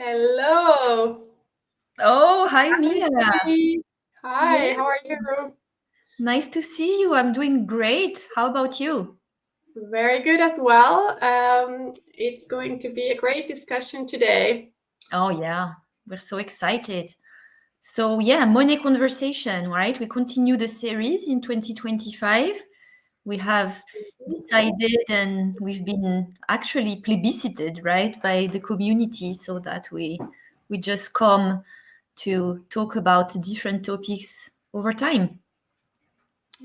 Hello. Oh, hi, Hi, Minna. Sophie. Hi, Yes, how are you? nice to see you. I'm doing great. How about you? Very good as well. It's going to be a great discussion today. Oh, yeah, we're so excited. So, yeah, money conversation, right? We continue the series in 2025. We have decided and we've been actually plebiscited, right, by the community so that we just come to talk about different topics over time.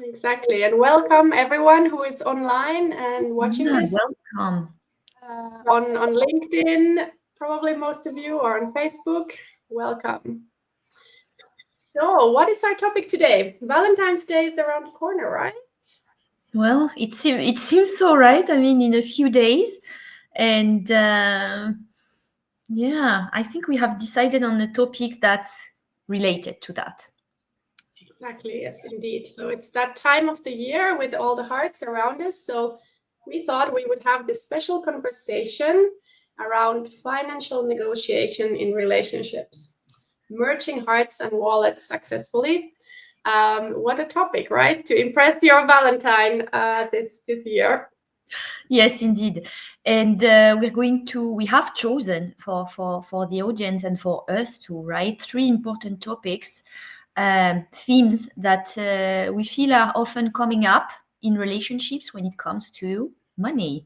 Exactly. And welcome everyone who is online and watching Yeah, this welcome. on LinkedIn, probably most of you, or on Facebook. Welcome. So, what is our topic today? Valentine's Day is around the corner, right? Well, it seems so, right? I mean, in a few days, and yeah, I think we have decided on a topic that's related to that. Exactly, yes, indeed. So it's that time of the year with all the hearts around us. So we thought we would have this special conversation around financial negotiation in relationships, merging hearts and wallets successfully. What a topic, right? To impress your Valentine this year. Yes, indeed, and we have chosen for the audience and for us to write three important topics, themes that we feel are often coming up in relationships when it comes to money.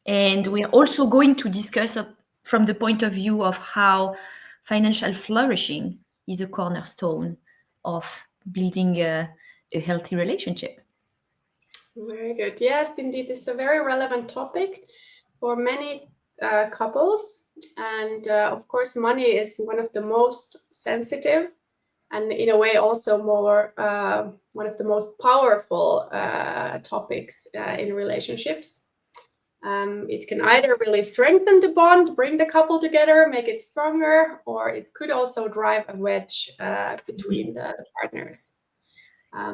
And we're also going to discuss from the point of view of how financial flourishing is a cornerstone of building a healthy relationship. Very good. Yes, indeed, it's a very relevant topic for many couples. And of course, money is one of the most sensitive and, in a way, also more one of the most powerful topics in relationships. It can either really strengthen the bond, bring the couple together, make it stronger, or it could also drive a wedge between the partners.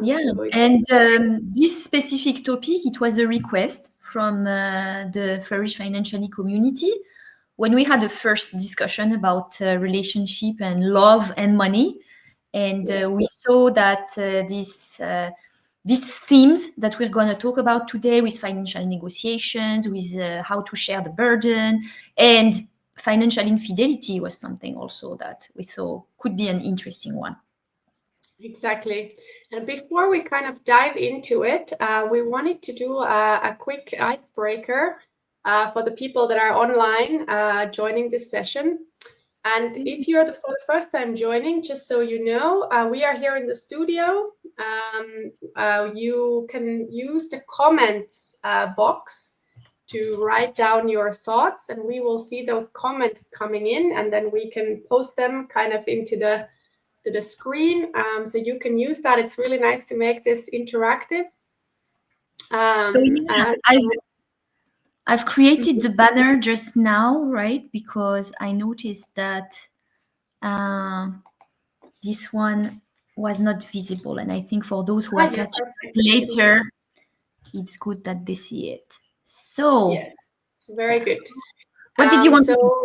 Yeah, So it's and this specific topic, it was a request from the Flourish Financially community when we had a first discussion about relationship and love and money, and yes. we saw that these themes that we're going to talk about today with financial negotiations, with how to share the burden, and financial infidelity was something also that we thought could be an interesting one. Exactly. And before we kind of dive into it, we wanted to do a quick icebreaker for the people that are online joining this session. And if you're for the first time joining, just so you know, we are here in the studio. You can use the comments box to write down your thoughts, and we will see those comments coming in, and then we can post them kind of into the screen, so you can use that. It's really nice to make this interactive. So yeah, And I've created the banner just now, right? Because I noticed that uh, this one was not visible, and I think for those who are yeah, catching up perfect. later, it's good that they see it. So, Yes, very yeah. good. What did you want to do? So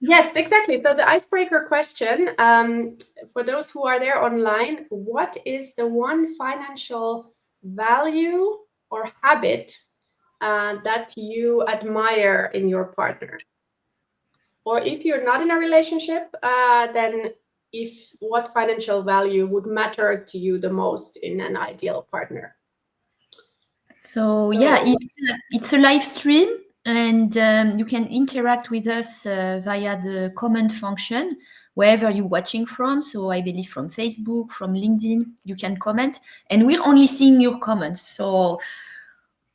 yes, exactly. So the icebreaker question, for those who are there online, what is the one financial value or habit that you admire in your partner? Or if you're not in a relationship, then what financial value would matter to you the most in an ideal partner? So yeah, So it's a live stream, and you can interact with us via the comment function wherever you're watching from. So I believe from Facebook, from LinkedIn, you can comment, and we're only seeing your comments. So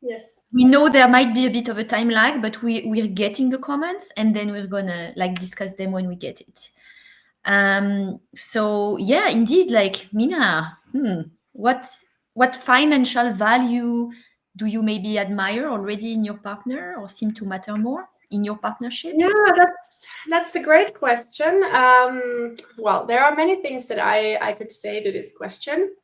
yes, we know there might be a bit of a time lag, but we're getting the comments, and then we're gonna like discuss them when we get it. So yeah, indeed, like Minna, what financial value do you maybe admire already in your partner or seem to matter more in your partnership? yeah, that's a great question. Well, there are many things that I could say to this question.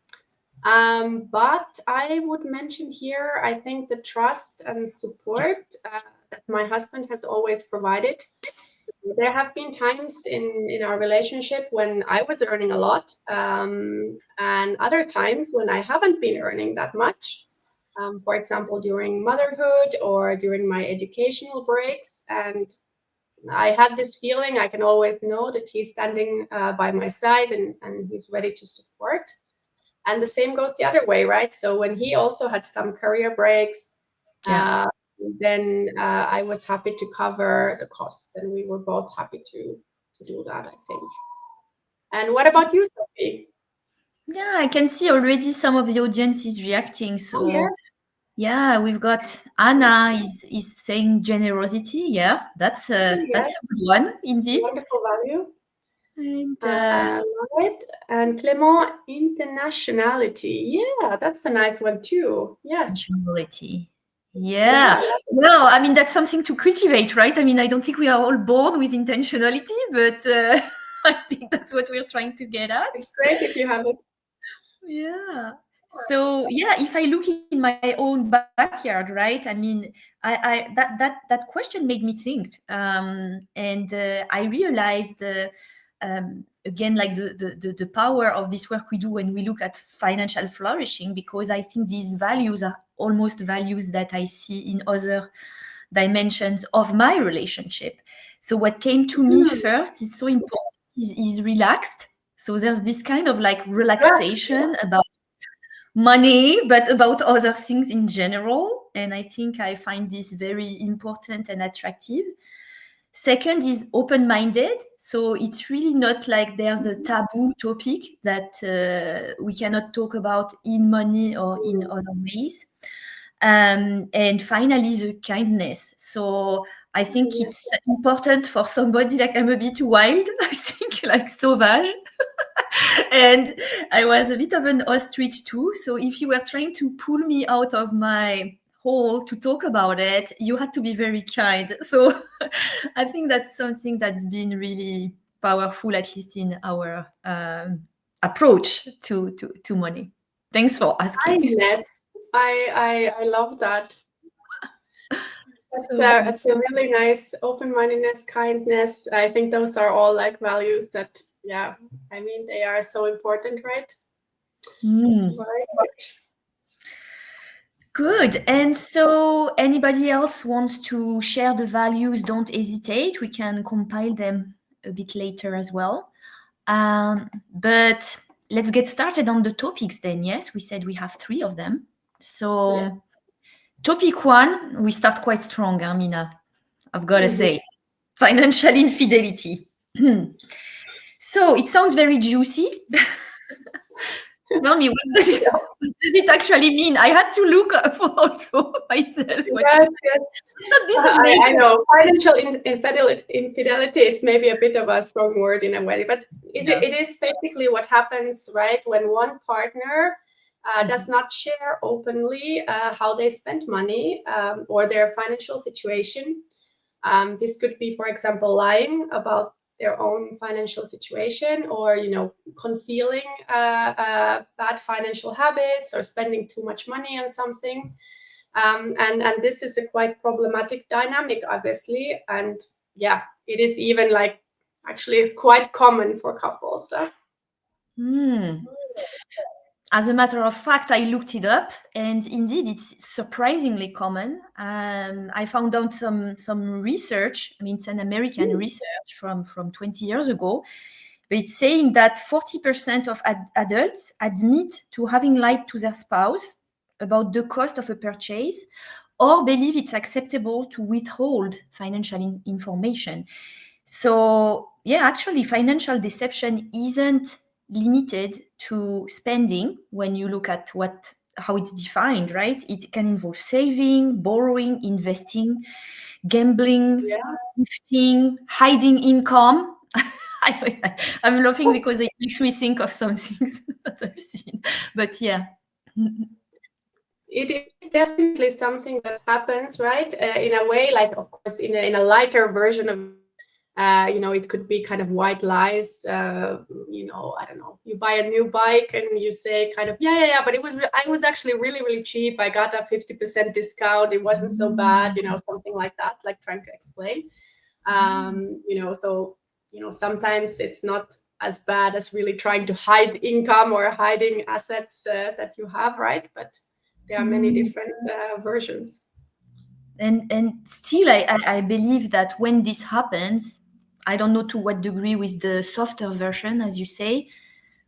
But I would mention here, I think, the trust and support that my husband has always provided. So there have been times in our relationship when I was earning a lot, and other times when I haven't been earning that much. For example, during motherhood or during my educational breaks. And I had this feeling I can always know that he's standing by my side and he's ready to support. And the same goes the other way, right? So when he also had some career breaks, then I was happy to cover the costs, and we were both happy to do that, I think. And what about you, Sophie? Yeah, I can see already some of the audience is reacting. So yeah, we've got Anna is saying generosity. Yeah, that's a good one indeed. Wonderful value. And right. And Clément, internationality. Yeah, that's a nice one too. Yeah. Intentionality. Yeah. Well, I mean, that's something to cultivate, right? I mean, I don't think we are all born with intentionality, but I think that's what we're trying to get at. It's great if you have it. Yeah. So yeah, if I look in my own backyard, right? I mean, that question made me think, and I realized again, like the power of this work we do when we look at financial flourishing, because I think these values are almost values that I see in other dimensions of my relationship. So what came to me first is so important is relaxed. So there's this kind of like relaxation about money, but about other things in general. And I think I find this very important and attractive. Second is open-minded. So it's really not like there's a taboo topic that we cannot talk about in money or in other ways. And finally, the kindness. So I think it's important for somebody like I'm a bit wild, I think, like sauvage. And I was a bit of an ostrich too. So if you were trying to pull me out of my hole to talk about it, you had to be very kind. So I think that's something that's been really powerful, at least in our approach to money. Thanks for asking. Kindness. I love that. That's a really nice open-mindedness, kindness. I think those are all like values that, yeah, I mean, they are so important, right? Right. Good. And so anybody else wants to share the values, don't hesitate. We can compile them a bit later as well. But let's get started on the topics then. Yes, we said we have 3 of them. So topic 1, we start quite strong, Minna, I've got to say. Financial infidelity. So it sounds very juicy. Tell me, what does it actually mean? I had to look up also myself. Yes. I know. Financial infidelity, it's maybe a bit of a strong word in a way, but it is basically what happens, right, when one partner does not share openly how they spend money or their financial situation. This could be, for example, lying about their own financial situation, or concealing bad financial habits or spending too much money on something. And this is a quite problematic dynamic, obviously, and yeah, it is even like actually quite common for couples. As a matter of fact, I looked it up, and indeed, it's surprisingly common. I found out some research. I mean, it's an American research from 20 years ago. But it's saying that 40% of adults admit to having lied to their spouse about the cost of a purchase, or believe it's acceptable to withhold financial information. So, yeah, actually, financial deception isn't limited to spending when you look at how it's defined, right? It can involve saving, borrowing, investing, gambling, gifting, hiding income. I'm laughing because it makes me think of some things that I've seen. But yeah. It is definitely something that happens, right? In a way, like, of course, in a lighter version of it could be kind of white lies. I don't know. You buy a new bike and you say kind of, yeah, but I was actually really, really cheap. I got a 50% discount. It wasn't so bad, something like that, like trying to explain. So sometimes it's not as bad as really trying to hide income or hiding assets that you have, right? But there are many different versions. And still, I believe that when this happens, I don't know to what degree with the softer version, as you say,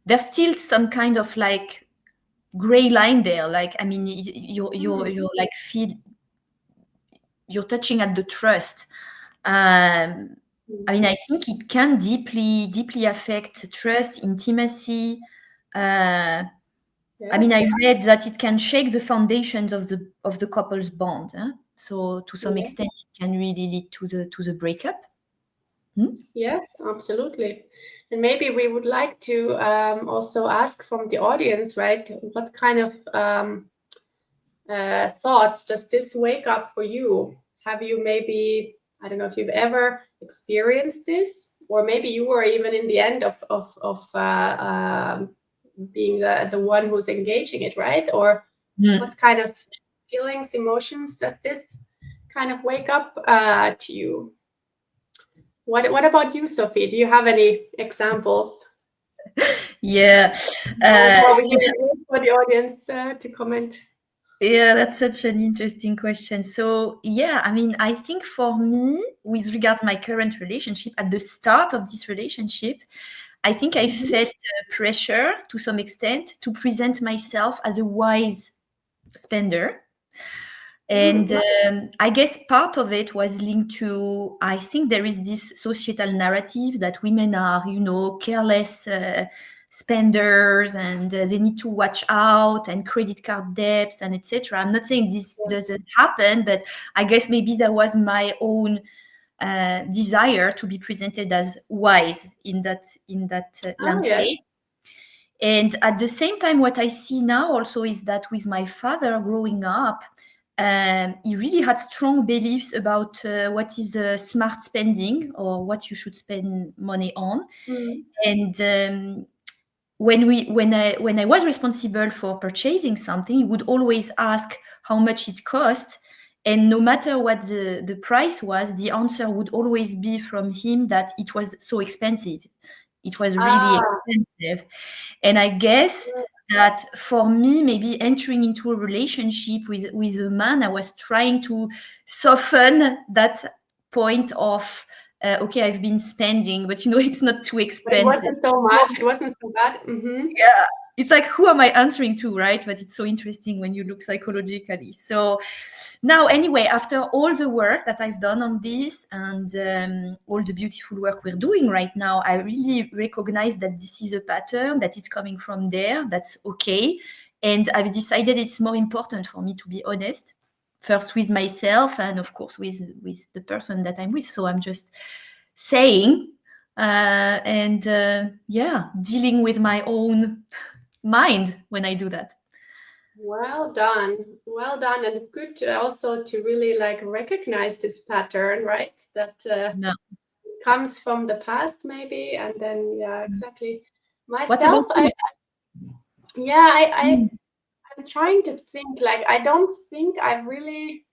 there's still some kind of like gray line there. Like, I mean, you're like you're touching at the trust. I mean, I think it can deeply affect trust, intimacy. I mean, I read that it can shake the foundations of the couple's bond. So to some extent, it can really lead to the breakup. Yes, absolutely. And maybe we would like to also ask from the audience, right? What kind of thoughts does this wake up for you? Have you maybe, I don't know if you've ever experienced this, or maybe you were even in the end of being the one who's engaging it, right? Or what kind of feelings, emotions does this kind of wake up to you? What about you, Sophie? Do you have any examples? Yeah. For the audience to comment. Yeah, that's such an interesting question. So, yeah, I mean, I think for me, with regard to my current relationship, at the start of this relationship, I think I felt pressure to some extent to present myself as a wise spender. And I guess part of it was linked to, I think there is this societal narrative that women are, careless spenders, and they need to watch out, and credit card debts and etc. I'm not saying this doesn't happen, but I guess maybe there was my own desire to be presented as wise in that landscape. And at the same time, what I see now also is that with my father growing up, he really had strong beliefs about what is smart spending, or what you should spend money on. And when I was responsible for purchasing something, he would always ask how much it cost. And no matter what the price was, the answer would always be from him that it was so expensive. It was really expensive. And I guess that for me, maybe entering into a relationship with a man, I was trying to soften that point of, okay, I've been spending, but it's not too expensive. It wasn't so much. It wasn't so bad. Yeah. It's like, who am I answering to, right? But it's so interesting when you look psychologically. So now, anyway, after all the work that I've done on this, and all the beautiful work we're doing right now, I really recognize that this is a pattern, that it's coming from there. That's okay. And I've decided it's more important for me to be honest, first with myself, and of course with the person that I'm with. So I'm just saying, dealing with my own mind when I do that. Well done, and good also to really recognize this pattern, right? That comes from the past, maybe, and then exactly. Myself, I'm trying to think. I don't think I've really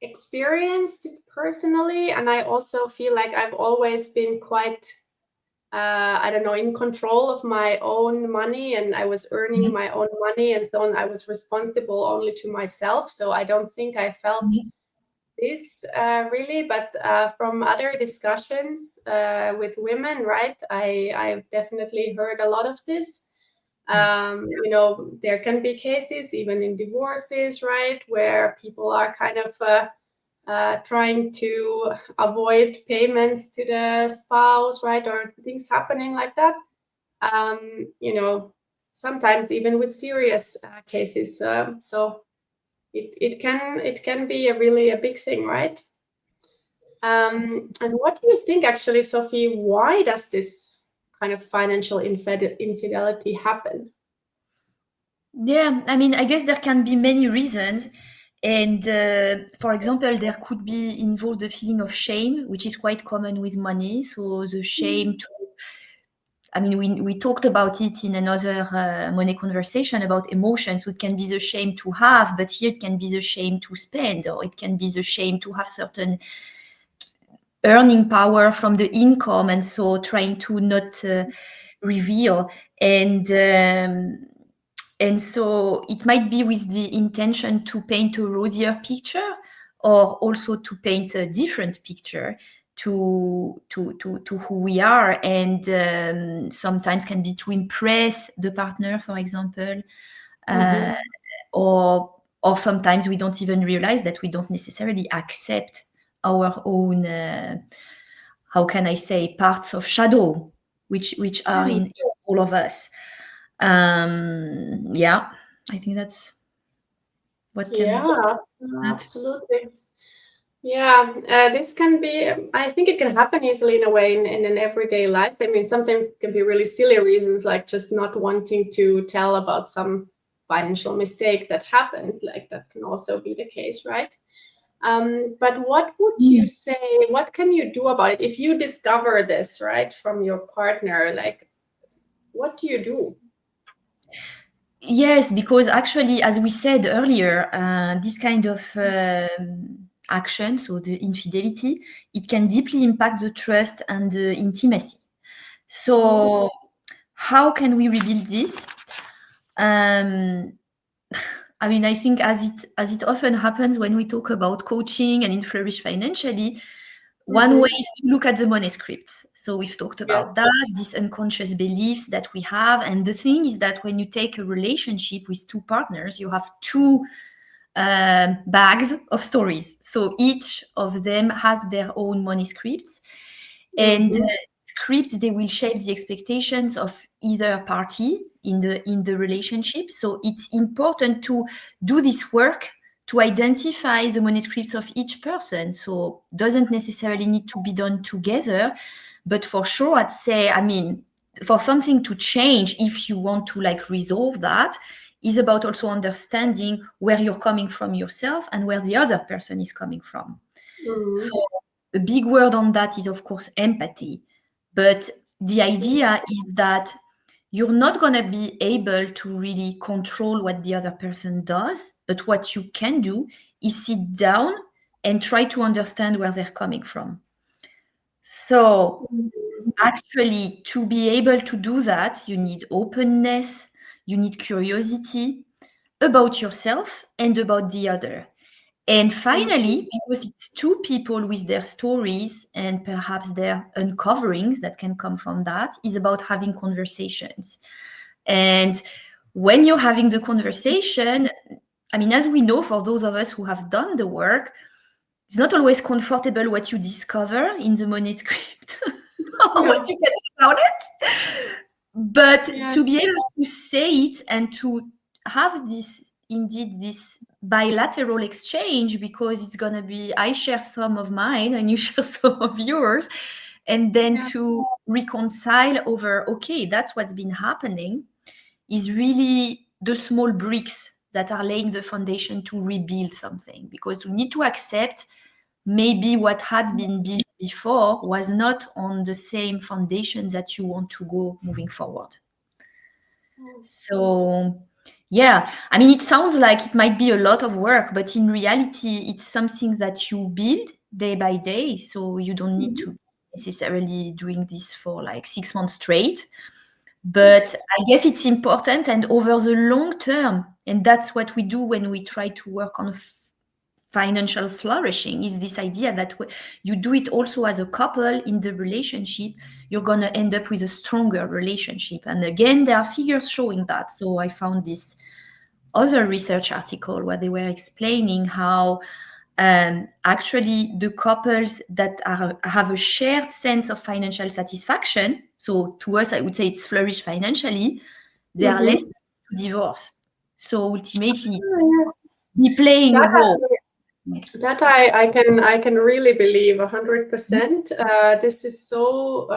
experienced it personally, and I also feel like I've always been quite in control of my own money, and I was earning my own money, and so on. I was responsible only to myself, so I don't think I felt this really. But from other discussions with women, right, I've definitely heard a lot of this. There can be cases, even in divorces, right, where people are kind of trying to avoid payments to the spouse, right, or things happening like that. Sometimes even with serious cases. So it can be a big thing, right? And what do you think, actually, Sophie? Why does this kind of financial infidelity happen? Yeah, I mean, I guess there can be many reasons. And for example, there could be involved the feeling of shame, which is quite common with money. So the shame to, I mean, we talked about it in another money conversation about emotions. So it can be the shame to have, but here it can be the shame to spend, or it can be the shame to have certain earning power from the income, and so trying to not reveal. And so it might be with the intention to paint a rosier picture, or also to paint a different picture to who we are, and sometimes can be to impress the partner, for example, or sometimes we don't even realize that we don't necessarily accept our own how can I say, parts of shadow, which are in all of us. Yeah, I think that's what can. Yeah, absolutely. Yeah, this can be, I think it can happen easily in a way in an everyday life. I mean, sometimes it can be really silly reasons, like just not wanting to tell about some financial mistake that happened. Like that can also be the case, right? But what would you say, what can you do about it if you discover this, right, from your partner? Like, what do you do? Yes, because actually, as we said earlier, this kind of action, so the infidelity, it can deeply impact the trust and the intimacy. So, how can we rebuild this? I mean, I think as it often happens when we talk about coaching and in Flourish Financially, one way is to look at the money scripts. So we've talked about that, these unconscious beliefs that we have. And the thing is that when you take a relationship with two partners, you have two bags of stories. So each of them has their own money scripts. And scripts, they will shape the expectations of either party in the relationship. So it's important to do this work to identify the money scripts of each person. So doesn't necessarily need to be done together, but for sure, I'd say, I mean, for something to change, if you want to like resolve that, is about also understanding where you're coming from yourself and where the other person is coming from. So a big word on that is, of course, empathy. But the idea is that you're not going to be able to really control what the other person does, but what you can do is sit down and try to understand where they're coming from. So actually, to be able to do that, you need openness, you need curiosity about yourself and about the other. And finally, because it's two people with their stories and perhaps their uncoverings that can come from that, is about having conversations. And when you're having the conversation, I mean, as we know, for those of us who have done the work, it's not always comfortable what you discover in the money script or what you get about it. But to be able to say it and to have this, indeed, this bilateral exchange, because it's going to be, I share some of mine and you share some of yours, and then to reconcile over, okay, that's what's been happening, is really the small bricks that are laying the foundation to rebuild something. Because you need to accept maybe what had been built before was not on the same foundation that you want to go moving forward. So, yeah, I mean, it sounds like it might be a lot of work, but in reality, it's something that you build day by day. So you don't need to necessarily doing this for like 6 months straight. But I guess it's important, and over the long term, and that's what we do when we try to work on financial flourishing, is this idea that you do it also as a couple in the relationship, you're going to end up with a stronger relationship. And again, there are figures showing that. So I found this other research article where they were explaining how actually the couples that have a shared sense of financial satisfaction, so to us, I would say it's flourish financially, they are less to divorce. So ultimately, be playing a role. That I can really believe 100%. This is so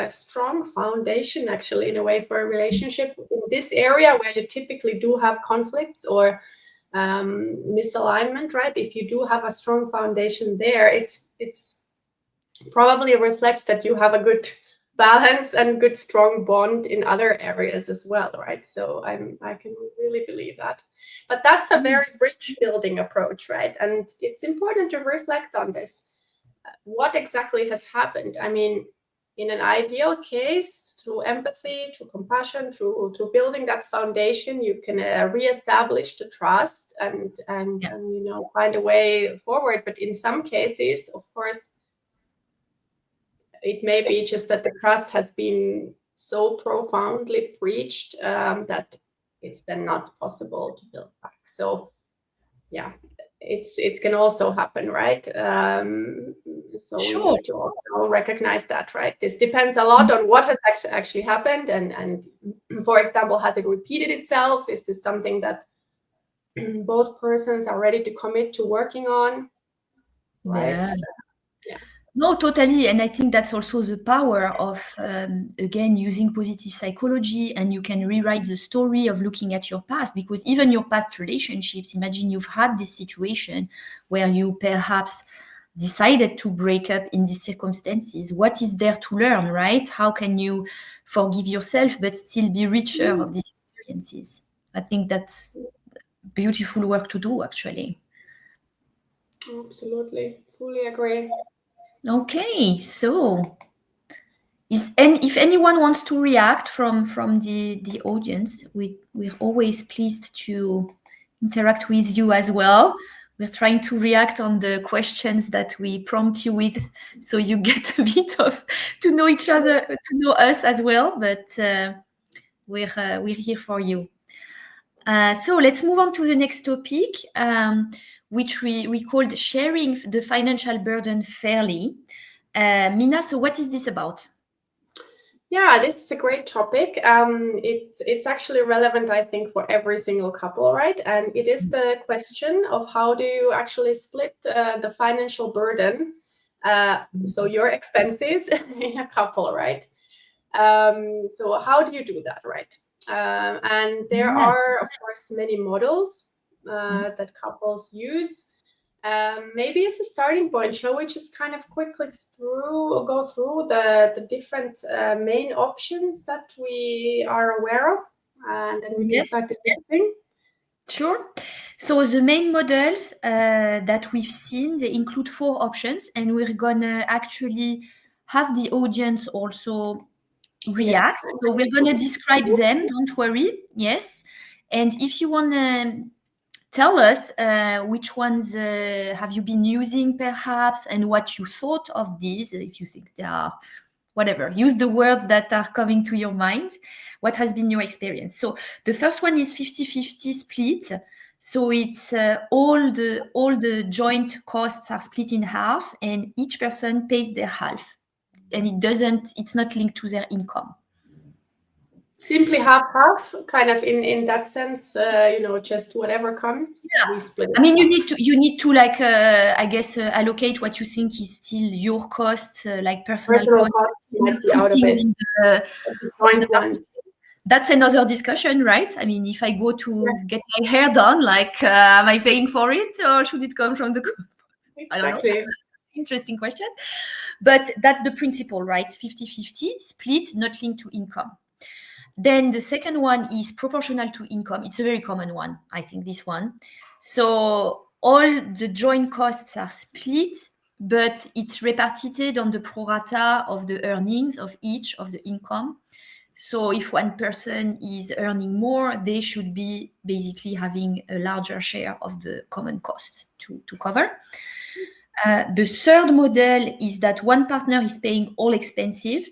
strong foundation actually in a way for a relationship in this area where you typically do have conflicts or misalignment, right? If you do have a strong foundation there, it's probably reflects that you have a good balance and good strong bond in other areas as well, right? So I can really believe that. But that's a very bridge building approach, right? And it's important to reflect on this. what exactly has happened. I mean, in an ideal case, through empathy, through compassion, through building that foundation, you can reestablish the trust and find a way forward. But in some cases, of course, it may be just that the trust has been so profoundly breached that it's then not possible to build back. So yeah, it can also happen, right? So Sure. we need to also recognize that, right? This depends a lot on what has actually happened, and for example, has it repeated itself? Is this something that both persons are ready to commit to working on, right? Yeah. No, totally. And I think that's also the power of, again, using positive psychology. And you can rewrite the story of looking at your past, because even your past relationships, imagine you've had this situation where you perhaps decided to break up in these circumstances. What is there to learn, right? How can you forgive yourself but still be richer of these experiences? I think that's beautiful work to do, actually. Absolutely. Fully agree. Okay, so if anyone wants to react from the audience, we're always pleased to interact with you as well. We're trying to react on the questions that we prompt you with, so you get a bit of to know each other, to know us as well. But we're here for you. So let's move on to the next topic, which we called sharing the financial burden fairly. Minna, so what is this about? Yeah, this is a great topic. It's actually relevant, I think, for every single couple, right? And it is the question of how do you actually split the financial burden, so your expenses in a couple, right? So how do you do that, right? And there are, of course, many models that couples use. Maybe as a starting point, shall we just kind of quickly go through the different main options that we are aware of, and then we can start discussing? Sure. So the main models that we've seen, they include 4 options, and we're gonna actually have the audience also react. Yes. So we're gonna describe them, don't worry. Yes. And if you wanna tell us which ones have you been using perhaps, and what you thought of these, if you think they are whatever, use the words that are coming to your mind. What has been your experience? So the first one is 50-50 split. So it's all the joint costs are split in half, and each person pays their half, and it's not linked to their income. Simply half, kind of in that sense, just whatever comes, we split it. I mean, you need to like I guess allocate what you think is still your costs, like personal costs might be out of it. The joint ones. That's another discussion, right? I mean, if I go to get my hair done, like, am I paying for it, or should it come from the group? I don't know. Interesting question. But that's the principle, right? 50-50 split, not linked to income. Then the second one is proportional to income. It's a very common one, I think, this one. So all the joint costs are split, but it's repartited on the pro rata of the earnings of each of the income. So if one person is earning more, they should be basically having a larger share of the common costs to cover. The third model is that one partner is paying all expenses.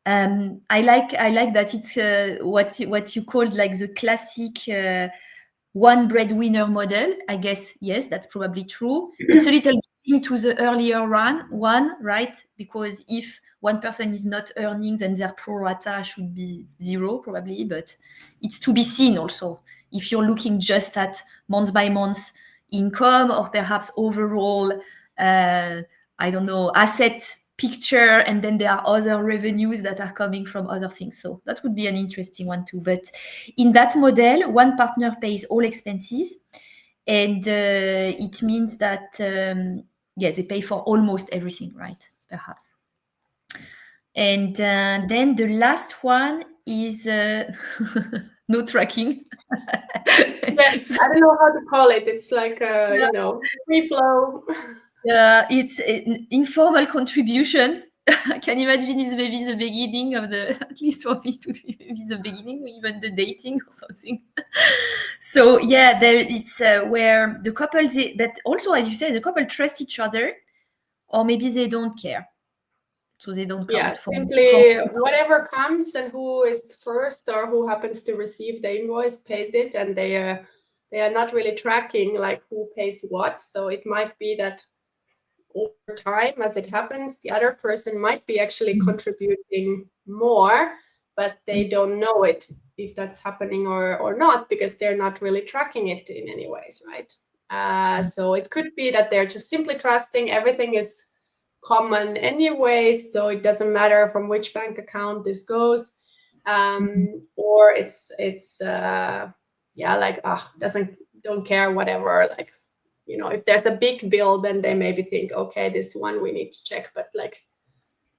I like that it's what you called like the classic one breadwinner model. I guess yes, that's probably true. It's a little bit into the earlier one, right? Because if one person is not earning, then their pro rata should be 0 probably. But it's to be seen also. If you're looking just at month by month income, or perhaps overall, I don't know, asset picture, and then there are other revenues that are coming from other things. So that would be an interesting one too. But in that model, one partner pays all expenses, and it means that yes, they pay for almost everything, right? Perhaps. And then the last one is no tracking. Yes, I don't know how to call it. It's like free flow. It's informal contributions. I can imagine it's maybe the beginning of the, at least for me, it would be maybe the beginning, even the dating or something. So yeah, there it's where the couple, but also as you said, the couple trust each other, or maybe they don't care, so they don't count for. Simply whatever comes and who is first or who happens to receive the invoice pays it, and they are not really tracking like who pays what. So it might be that over time, as it happens, the other person might be actually contributing more, but they don't know it if that's happening or not, because they're not really tracking it in any ways, right? So it could be that they're just simply trusting everything is common anyway, so it doesn't matter from which bank account this goes, or it's like don't care, whatever, like, you know, if there's a big bill, then they maybe think, okay, this one we need to check, but like,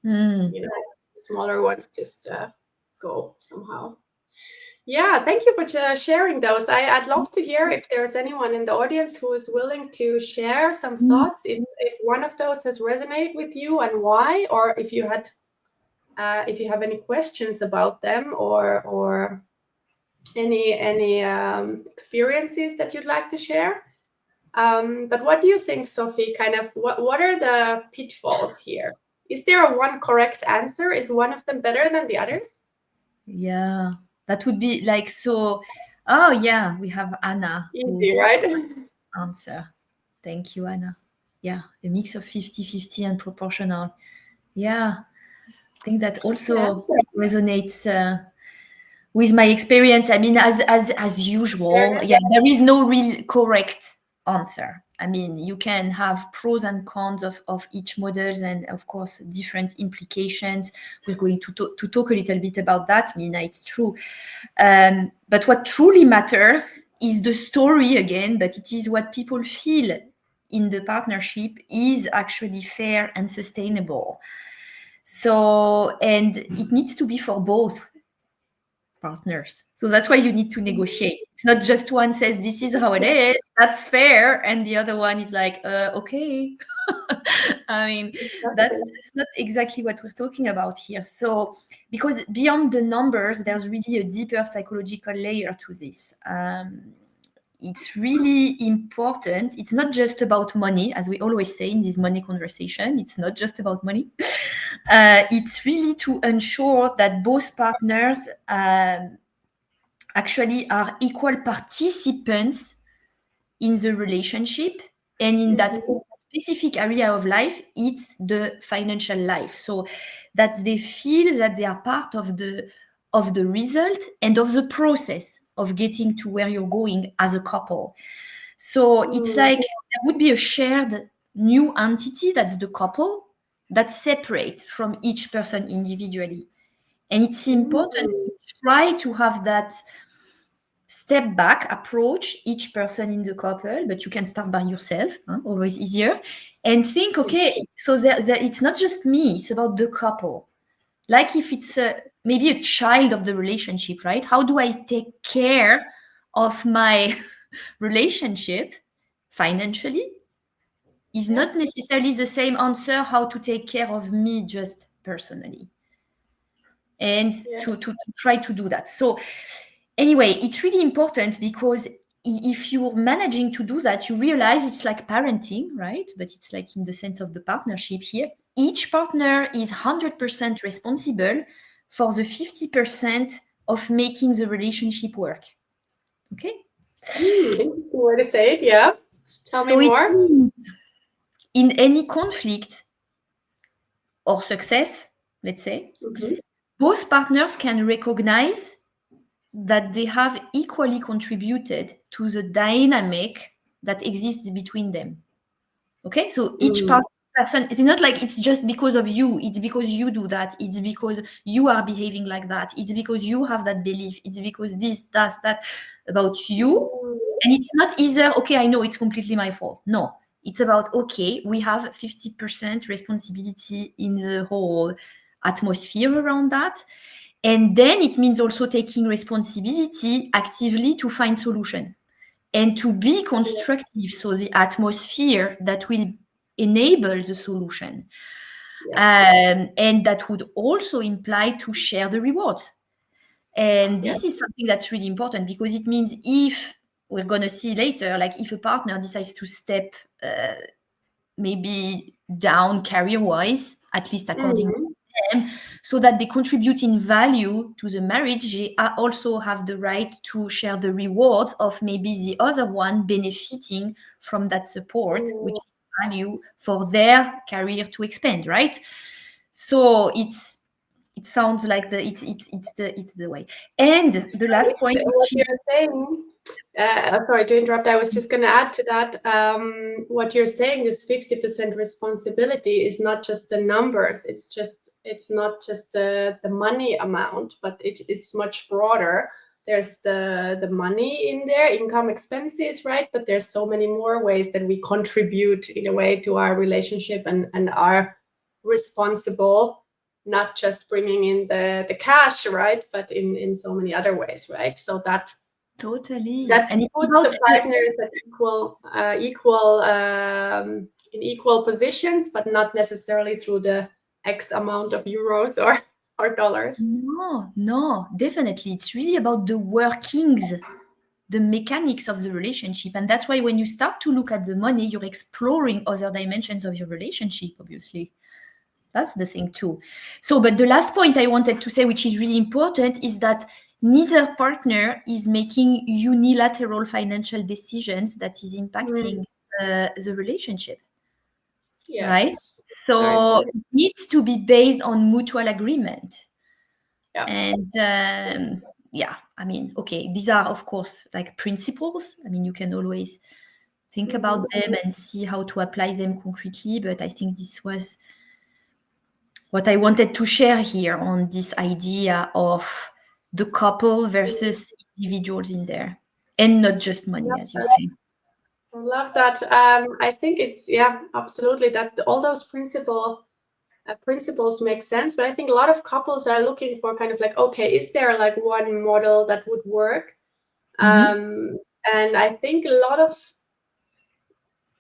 you know, smaller ones just go somehow. Yeah, thank you for sharing those. I'd love to hear if there's anyone in the audience who is willing to share some thoughts, if one of those has resonated with you and why, or if you had, if you have any questions about them, or any experiences that you'd like to share. But what do you think, Sophie? Kind of, what are the pitfalls here? Is there a one correct answer? Is one of them better than the others? Yeah, that would be like, so. Oh yeah, we have Anna. Easy, right? Answer. Thank you, Anna. Yeah, a mix of 50-50 and proportional. Yeah, I think that also resonates with my experience. I mean, as usual, there is no real correct answer. I mean, you can have pros and cons of each models, and of course, different implications. We're going to talk a little bit about that, Minna, it's true. But what truly matters is the story again, but it is what people feel in the partnership is actually fair and sustainable. So, and it needs to be for both partners. So that's why you need to negotiate. It's not just one says this is how it is, that's fair, and the other one is like, okay. I mean, that's not exactly what we're talking about here. So, because beyond the numbers, there's really a deeper psychological layer to this. It's really important. It's not just about money, as we always say in this money conversation. It's not just about money. It's really to ensure that both partners actually are equal participants in the relationship, and in that specific area of life, it's the financial life. So that they feel that they are part of the result and of the process of getting to where you're going as a couple. So it's like there would be a shared new entity, that's the couple, that's separate from each person individually. And it's important to try to have that step back approach, each person in the couple, but you can start by yourself, always easier, and think, okay, so there, it's not just me, it's about the couple. Like if it's maybe a child of the relationship, right? How do I take care of my relationship financially? Is not necessarily the same answer how to take care of me just personally. And to try to do that. So anyway, it's really important, because if you're managing to do that, you realize it's like parenting, right? But it's like in the sense of the partnership here. Each partner is 100% responsible for the 50% of making the relationship work. Okay? Interesting way to say it, yeah. Tell me more. It means in any conflict or success, let's say, both partners can recognize that they have equally contributed to the dynamic that exists between them. Okay, so each person, it's not like it's just because of you, it's because you do that, it's because you are behaving like that, it's because you have that belief, it's because this, that about you. And it's not either, okay, I know it's completely my fault. No, it's about, okay, we have 50% responsibility in the whole atmosphere around that. And then it means also taking responsibility actively to find solution and to be constructive. So the atmosphere that will enable the solution. And that would also imply to share the rewards. And this is something that's really important, because it means, if we're going to see later, like if a partner decides to step maybe down career-wise, at least according to them, so that they contribute in value to the marriage, they also have the right to share the rewards of maybe the other one benefiting from that support, which is value for their career to expand, right? So it sounds like it's the way. And the last point, what you're saying, sorry to interrupt, I was just going to add to that, what you're saying is 50% responsibility is not just the numbers, it's not just the money amount, but it's much broader. There's the money in there, income, expenses, right? But there's so many more ways that we contribute in a way to our relationship and are responsible, not just bringing in the cash, right? But in so many other ways, right? So that totally, and it puts the partners at in equal positions, but not necessarily through the X amount of euros or dollars. No, definitely. It's really about the workings, the mechanics of the relationship. And that's why when you start to look at the money, you're exploring other dimensions of your relationship, obviously. That's the thing too. So, but the last point I wanted to say, which is really important, is that neither partner is making unilateral financial decisions that is impacting the relationship. Yes. Right? So it needs to be based on mutual agreement. Yeah. And I mean, okay, these are of course like principles. I mean, you can always think about them and see how to apply them concretely, but I think this was what I wanted to share here on this idea of the couple versus individuals in there, and not just money, as you say. I love that. I think it's, absolutely, that all those principles make sense, but I think a lot of couples are looking for kind of like, okay, is there like one model that would work? And I think a lot of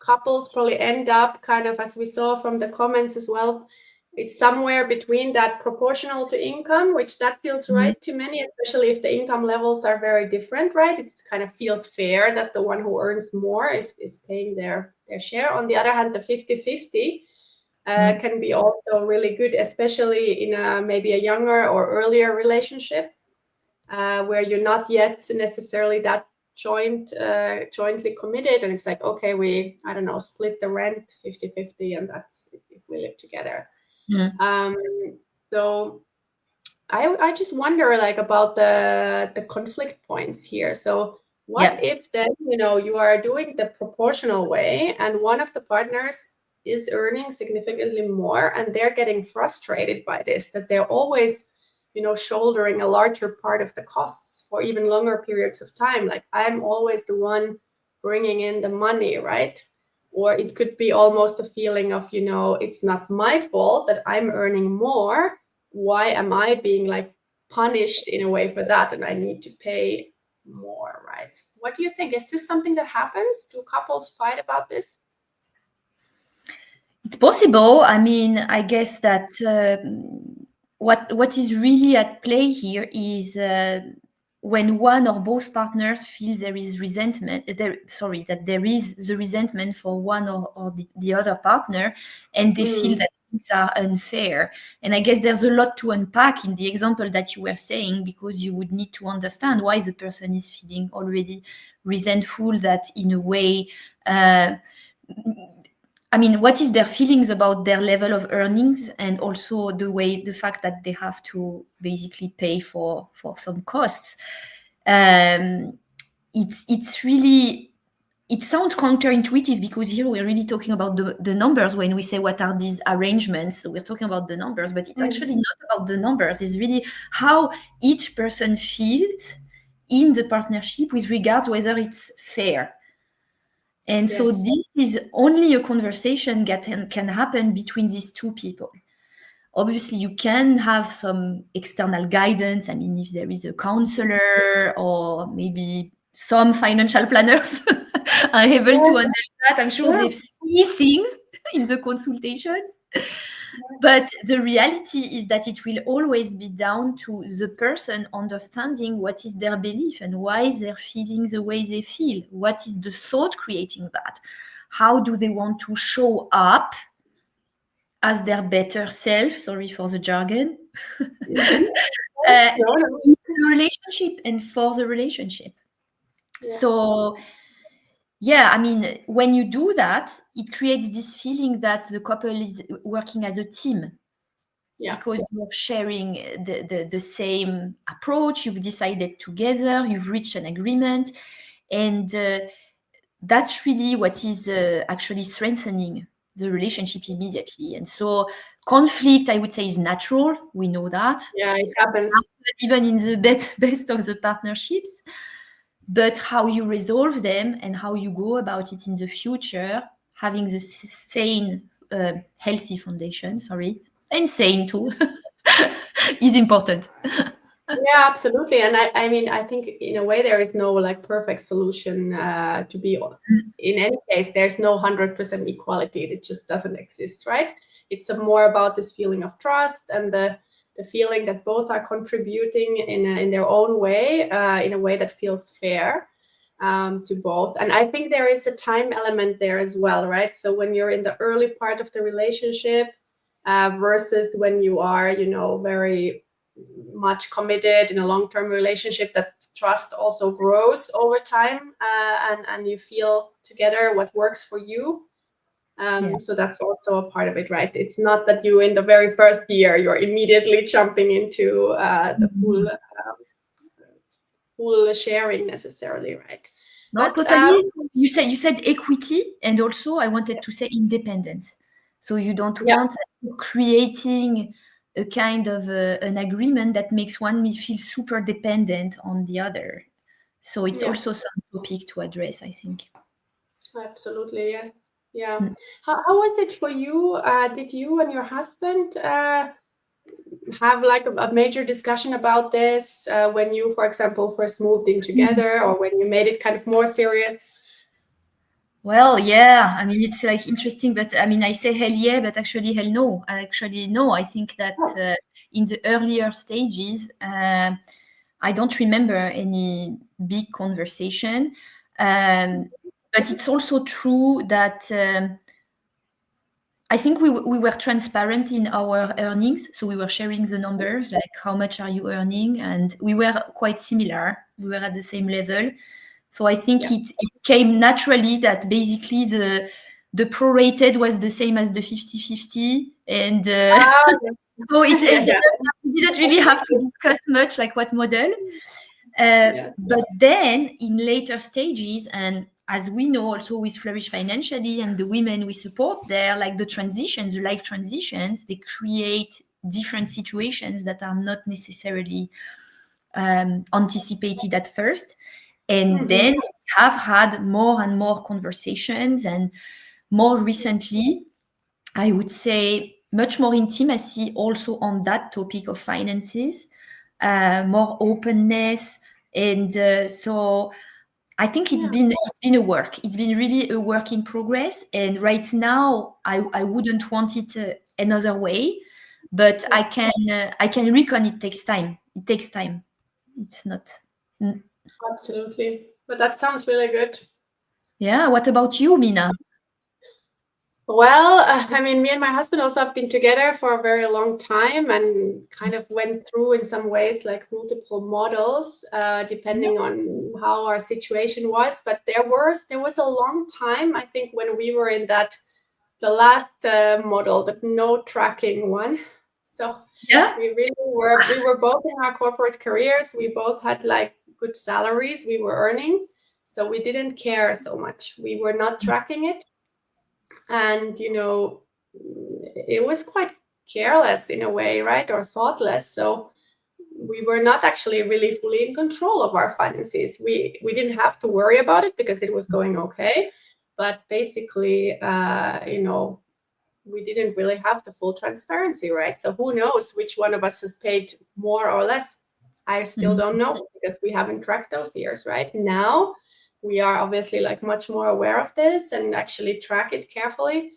couples probably end up kind of, as we saw from the comments as well, it's somewhere between that proportional to income, which that feels right to many, especially if the income levels are very different, right? It's kind of feels fair that the one who earns more is paying their share. On the other hand, the 50-50 can be also really good, especially in maybe a younger or earlier relationship where you're not yet necessarily that jointly committed, and it's like, okay, we, I don't know, split the rent 50-50, and that's if we live together. So I just wonder like about the conflict points here. So what if then, you are doing the proportional way and one of the partners is earning significantly more and they're getting frustrated by this, that they're always shouldering a larger part of the costs for even longer periods of time. Like, I'm always the one bringing in the money, right? Or it could be almost a feeling of, it's not my fault that I'm earning more. Why am I being like punished in a way for that? And I need to pay more, right? What do you think? Is this something that happens? Do couples fight about this? It's possible. I mean, I guess that what is really at play here is when one or both partners feel there is resentment, that there is the resentment for one or the other partner, and they feel that things are unfair. And I guess there's a lot to unpack in the example that you were saying, because you would need to understand why the person is feeling already resentful, that in a way, I mean, what is their feelings about their level of earnings, and also the fact that they have to basically pay for some costs. It's really, it sounds counterintuitive, because here we're really talking about the numbers when we say what are these arrangements. So we're talking about the numbers, but it's actually not about the numbers. It's really how each person feels in the partnership with regard to whether it's fair. And so this is only a conversation that can happen between these two people. Obviously, you can have some external guidance. I mean, if there is a counselor or maybe some financial planners are able to understand that, I'm sure they see things in the consultations. But the reality is that it will always be down to the person understanding what is their belief and why they're feeling the way they feel. What is the thought creating that? How do they want to show up as their better self? Sorry for the jargon. Mhm. In No. the relationship and for the relationship. Yeah. So, yeah, I mean, when you do that, it creates this feeling that the couple is working as a team. Yeah. Because you're sharing the same approach, you've decided together, you've reached an agreement, and that's really what is actually strengthening the relationship immediately. And so conflict, I would say, is natural. We know that. Yeah, it It's happens. even in the best of the partnerships. But how you resolve them and how you go about it in the future, having the sane, healthy foundation, and sane too, is important. Yeah, absolutely. And I mean, I think in a way there is no like perfect solution to be in any case. There's no 100% equality. It just doesn't exist, right? It's more about this feeling of trust and the feeling that both are contributing in their own way, in a way that feels fair to both. And I think there is a time element there as well, right? So when you're in the early part of the relationship versus when you are, you know, very much committed in a long-term relationship, that trust also grows over time, and you feel together what works for you. So that's also a part of it, right? It's not that you in the very first year you're immediately jumping into the full sharing necessarily, right? No, But totally. You said equity, and also I wanted to say independence. So you don't want creating a kind of an agreement that makes one feel super dependent on the other. So it's also some topic to address, I think. Absolutely, yes. Yeah. How was it for you? Did you and your husband have like a major discussion about this when you, for example, first moved in together, or when you made it kind of more serious? Well, yeah, I mean, it's like interesting, but I mean, I say hell yeah, but actually hell no. Actually, no, I think that in the earlier stages, I don't remember any big conversation. But it's also true that I think we were transparent in our earnings. So we were sharing the numbers, like how much are you earning? And we were quite similar. We were at the same level. So I think it came naturally that basically the prorated was the same as the 50-50. And so it didn't really have to discuss much like what model. But then in later stages, and as we know also with Flourish Financially and the women we support there, like the transitions, the life transitions, they create different situations that are not necessarily anticipated at first. And then we have had more and more conversations, and more recently, I would say much more intimacy also on that topic of finances, more openness. And so I think it's been a work. It's been really a work in progress. And right now, I wouldn't want it another way, but I can reckon it takes time. It takes time. It's not. Absolutely. But that sounds really good. Yeah. What about you, Minna? Well, I mean, me and my husband also have been together for a very long time and kind of went through in some ways like multiple models, depending on how our situation was. But there was a long time, I think, when we were in the last model, the no tracking one. So we were both in our corporate careers. We both had like good salaries we were earning. So we didn't care so much. We were not tracking it. And, you know, it was quite careless in a way, right? Or thoughtless. So we were not actually really fully in control of our finances. We didn't have to worry about it because it was going okay. But basically, you know, we didn't really have the full transparency, right? So who knows which one of us has paid more or less? I still don't know because we haven't tracked those years, right? Now we are obviously like much more aware of this and actually track it carefully.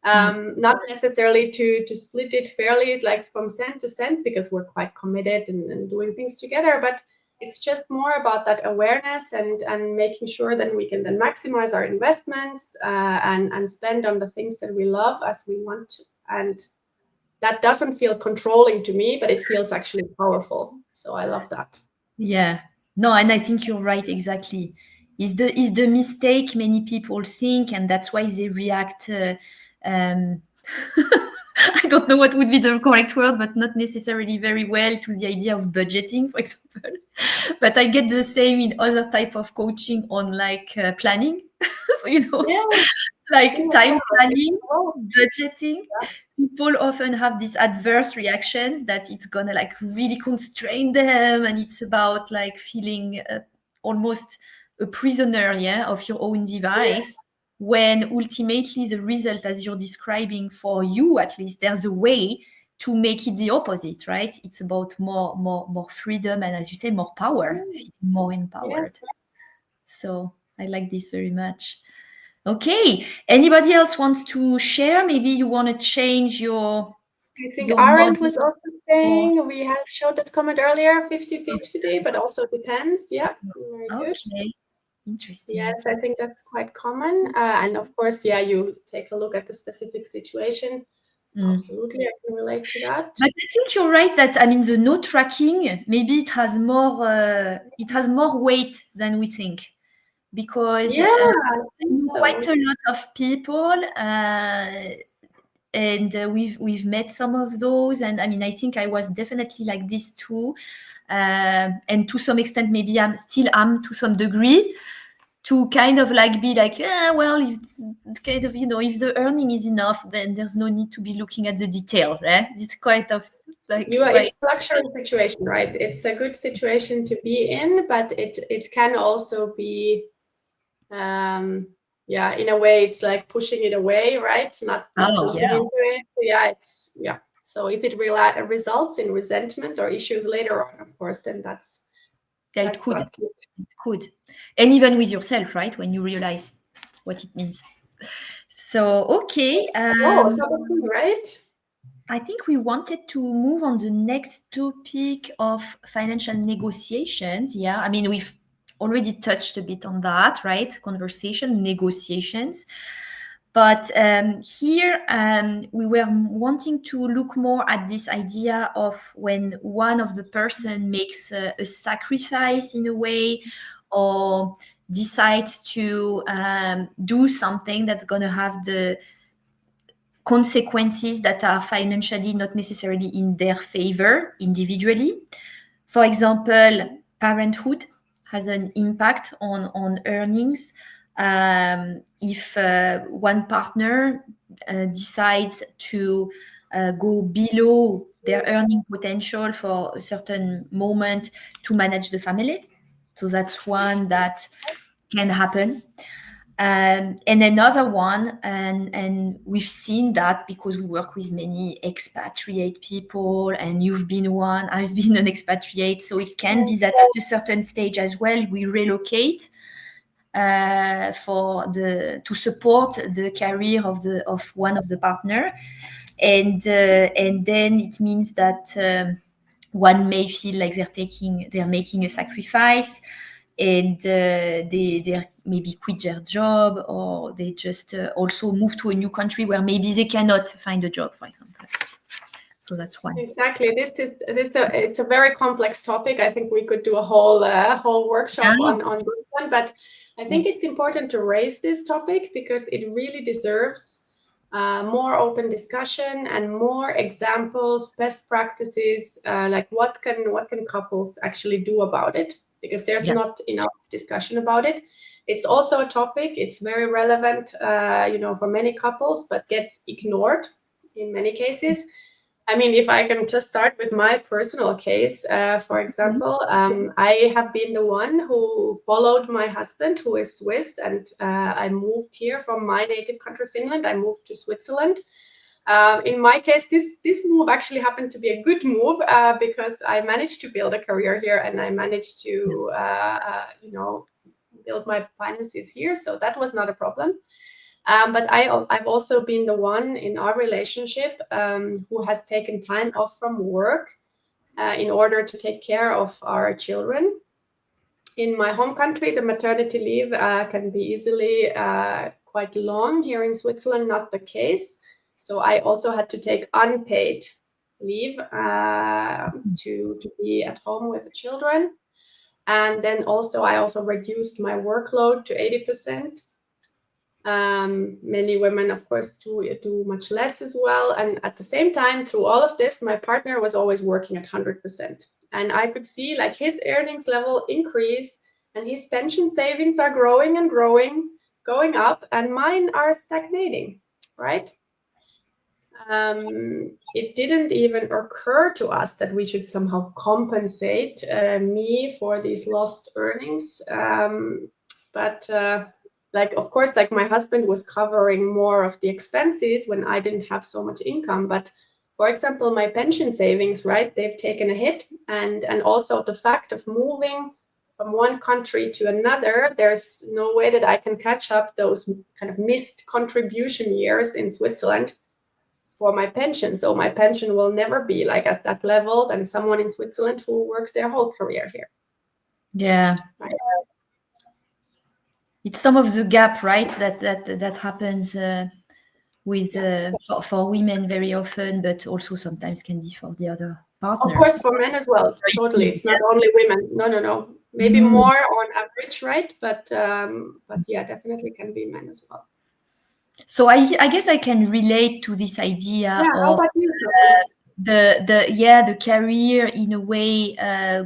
Not necessarily to split it fairly, like from cent to cent, because we're quite committed and doing things together, but it's just more about that awareness and making sure that we can then maximize our investments and spend on the things that we love as we want to. And that doesn't feel controlling to me, but it feels actually powerful. So I love that. Yeah. No, and I think you're right, exactly. Is the mistake many people think, and that's why they react I don't know what would be the correct word, but not necessarily very well to the idea of budgeting, for example. But I get the same in other type of coaching on like planning. So, like time planning, budgeting. People often have these adverse reactions that it's gonna like really constrain them, and it's about like feeling almost a prisoner, of your own device. When ultimately the result, as you're describing, for you at least, there's a way to make it the opposite, right? It's about more freedom, and as you say, more power, feeling more empowered. So I like this very much. Okay. Anybody else wants to share? Maybe you want to change your. I think Arendt was also saying, we had showed that comment earlier, 50-50, but also depends. Yeah, very good. Okay, interesting. Yes, I think that's quite common. And of course, you take a look at the specific situation. Absolutely, I can relate to that. But I think you're right that, I mean, the no tracking, maybe it has more weight than we think. Because quite a lot of people, and we've met some of those, and I mean, I think I was definitely like this too, and to some extent maybe I'm to some degree, to kind of like be like, well, if the earning is enough, then there's no need to be looking at the detail, right? It's quite of like it's a luxury situation, right? It's a good situation to be in, but it can also be in a way it's like pushing it away, right? Not looking into it. So if it results in resentment or issues later on, of course, then that's it could. And even with yourself, right, when you realize what it means. So okay, right? I think we wanted to move on the next topic of financial negotiations. I mean, we've already touched a bit on that, right? Conversation, negotiations. But here we were wanting to look more at this idea of when one of the person makes a sacrifice in a way, or decides to do something that's going to have the consequences that are financially not necessarily in their favor individually. For example, parenthood has an impact on earnings. If one partner decides to go below their earning potential for a certain moment to manage the family. So that's one that can happen. And another one, and we've seen that because we work with many expatriate people, and you've been one, I've been an expatriate. So it can be that at a certain stage as well, we relocate to support the career of one of the partner, and then it means that one may feel like they're making a sacrifice, and they maybe quit their job, or they just also move to a new country where maybe they cannot find a job, for example. So that's one. Exactly. It's a very complex topic. I think we could do a whole workshop on this one, but I think it's important to raise this topic because it really deserves more open discussion and more examples, best practices, like what can couples actually do about it, because there's not enough discussion about it. It's also a topic, it's very relevant for many couples, but gets ignored in many cases. I mean, if I can just start with my personal case, for example, I have been the one who followed my husband, who is Swiss, and I moved here from my native country, Finland. I moved to Switzerland. In my case, this move actually happened to be a good move because I managed to build a career here, and I managed to, build my finances here. So that was not a problem. But I've also been the one in our relationship who has taken time off from work in order to take care of our children. In my home country, the maternity leave can be easily quite long. Here in Switzerland, not the case. So I also had to take unpaid leave to be at home with the children. And then I also reduced my workload to 80%. Many women, of course, do much less as well. And at the same time, through all of this, my partner was always working at 100%. And I could see like his earnings level increase and his pension savings are growing and growing, going up, and mine are stagnating, right? It didn't even occur to us that we should somehow compensate me for these lost earnings. But of course, like my husband was covering more of the expenses when I didn't have so much income. But for example, my pension savings, right, they've taken a hit. And also the fact of moving from one country to another, there's no way that I can catch up those kind of missed contribution years in Switzerland for my pension. So my pension will never be like at that level than someone in Switzerland who worked their whole career here. Yeah. Right. It's some of the gap, right, that happens with for women very often, but also sometimes can be for the other partner. Of course, for men as well. Totally, it's not only women. No. Maybe more on average, right? But yeah, definitely can be men as well. So I guess I can relate to this idea of how about you, the career in a way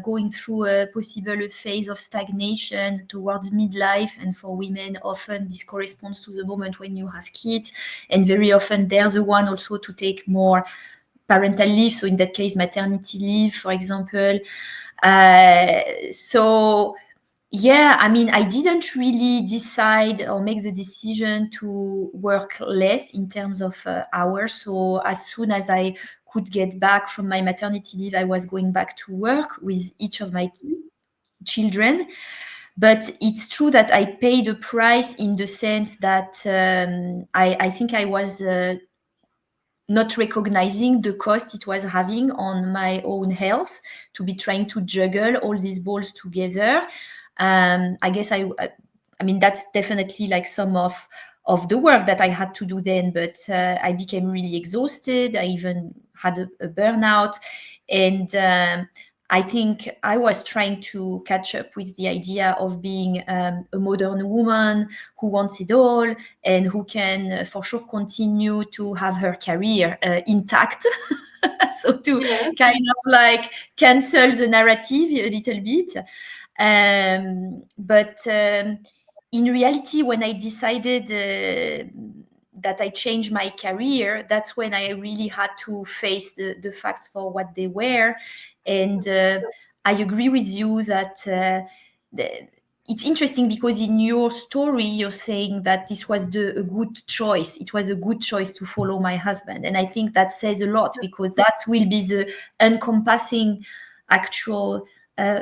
going through a possible phase of stagnation towards midlife, and for women often this corresponds to the moment when you have kids, and very often they're the one also to take more parental leave, so in that case maternity leave, for example. So yeah, I mean, I didn't really decide or make the decision to work less in terms of hours. So as soon as I could get back from my maternity leave, I was going back to work with each of my children. But it's true that I paid a price in the sense that I think I was not recognizing the cost it was having on my own health to be trying to juggle all these balls together. I guess I mean, that's definitely like some of the work that I had to do then, but I became really exhausted. I even had a burnout. And I think I was trying to catch up with the idea of being a modern woman who wants it all and who can for sure continue to have her career intact. So to kind of like cancel the narrative a little bit. But in reality, when I decided that I changed my career, that's when I really had to face the facts for what they were. And I agree with you that it's interesting because in your story, you're saying that this was a good choice. It was a good choice to follow my husband. And I think that says a lot, because that will be the encompassing actual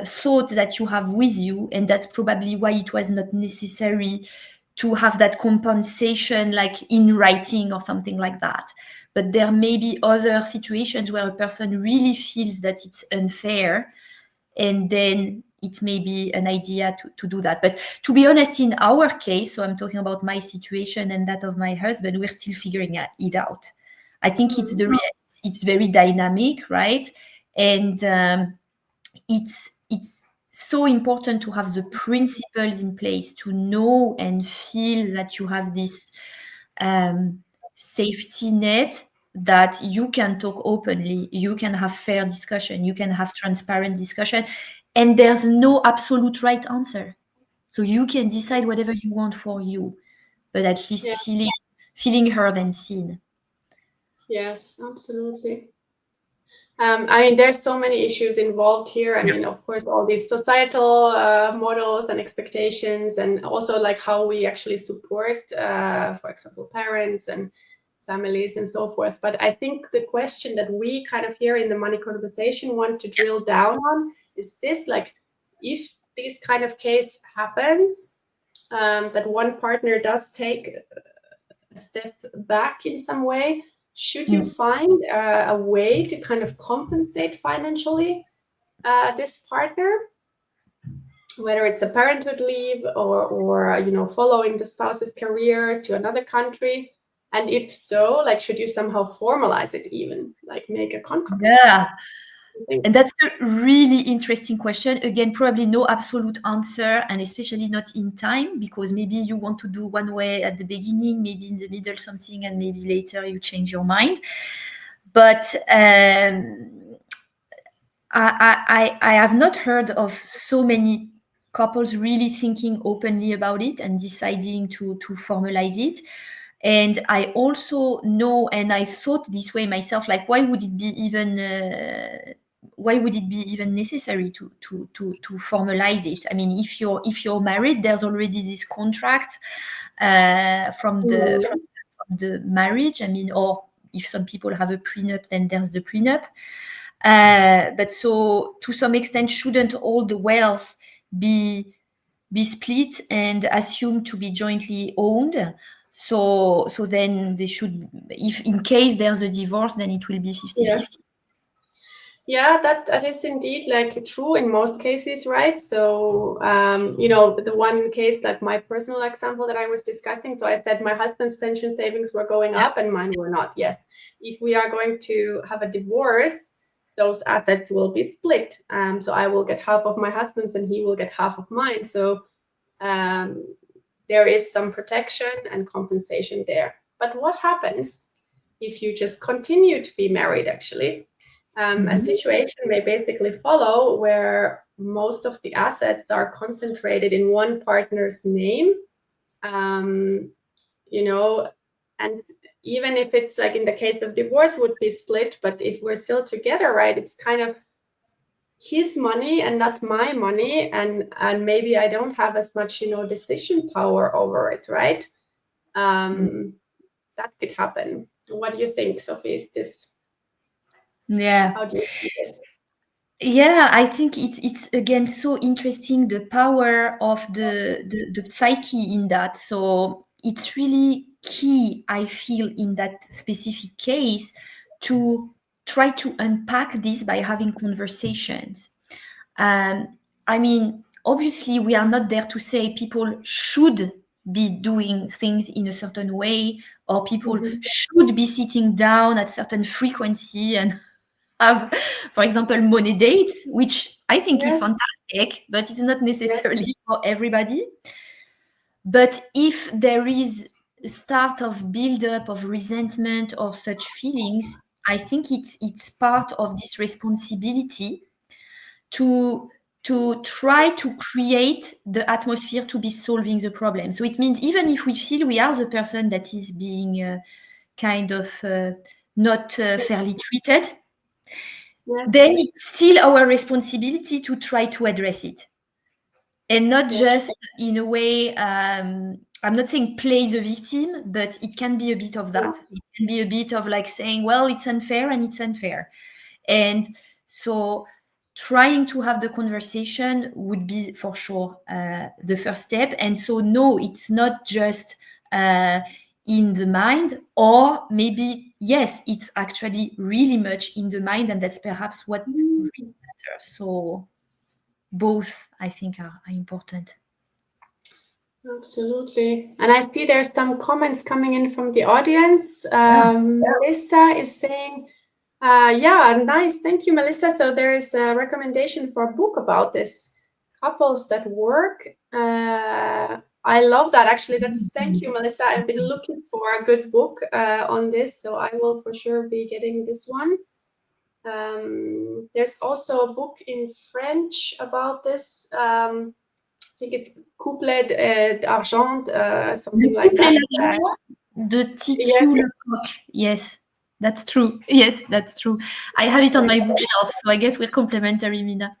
thought that you have with you. And that's probably why it was not necessary to have that compensation like in writing or something like that. But there may be other situations where a person really feels that it's unfair, and then it may be an idea to do that. But to be honest, in our case, so I'm talking about my situation and that of my husband, we're still figuring it out. I think it's very dynamic, right? And it's so important to have the principles in place, to know and feel that you have this safety net, that you can talk openly, you can have fair discussion, you can have transparent discussion, and there's no absolute right answer. So you can decide whatever you want for you, but at least feeling heard and seen. Yes, absolutely. I mean, there's so many issues involved here. I mean, of course, all these societal models and expectations, and also like how we actually support, for example, parents and families and so forth. But I think the question that we kind of here in the money conversation want to drill down on is this, like, if this kind of case happens, that one partner does take step back in some way, should you find a way to kind of compensate financially this partner, whether it's a parenthood leave or following the spouse's career to another country? And if so, like, should you somehow formalize it, even like make a contract? Yeah. And that's a really interesting question. Again, probably no absolute answer, and especially not in time, because maybe you want to do one way at the beginning, maybe in the middle something, and maybe later you change your mind. But I have not heard of so many couples really thinking openly about it and deciding to formalize it. And I also know, and I thought this way myself, like, why would it be even necessary to formalize it? I mean, if you're married, there's already this contract from the marriage. I mean, or if some people have a prenup, then there's the prenup. But so to some extent, shouldn't all the wealth be split and assumed to be jointly owned? So then they should, if in case there's a divorce, then it will be 50-50. Yeah, that is indeed like true in most cases, right? So, the one case, like my personal example that I was discussing, so I said my husband's pension savings were going up and mine were not. Yes. If we are going to have a divorce, those assets will be split. So I will get half of my husband's and he will get half of mine. So there is some protection and compensation there. But what happens if you just continue to be married, actually? A situation may basically follow where most of the assets are concentrated in one partner's name, and even if it's like in the case of divorce would be split, but if we're still together, right, it's kind of his money and not my money, and maybe I don't have as much decision power over it, right? That could happen. What do you think, Sophie? Is this how do you see this? Yeah, I think it's again so interesting, the power of the psyche in that. So it's really key, I feel, in that specific case, to try to unpack this by having conversations. I mean, obviously, we are not there to say people should be doing things in a certain way, or people should be sitting down at certain frequency and have, for example, money dates, which I think is fantastic, but it's not necessarily for everybody. But if there is a start of build-up of resentment or such feelings, I think it's part of this responsibility to try to create the atmosphere to be solving the problem. So it means even if we feel we are the person that is being kind of not fairly treated, then it's still our responsibility to try to address it. And not just in a way, I'm not saying play the victim, but it can be a bit of that. It can be a bit of like saying, well, it's unfair and it's unfair. And so trying to have the conversation would be for sure the first step. And so, no, it's not just in the mind, or maybe, yes, it's actually really much in the mind, and that's perhaps what really matters. So both, I think, are important. Absolutely. And I see there's some comments coming in from the audience. Melissa is saying, nice. Thank you, Melissa. So there is a recommendation for a book about this, couples that work. I love that. Actually, thank you, Melissa. I've been looking for a good book on this, so I will for sure be getting this one. There's also a book in French about this. I think it's Couplet d'Argent, something like that. De Titu Lecoq. Yes, that's true. Yes, that's true. I have it on my bookshelf, so I guess we're complementary, Minna.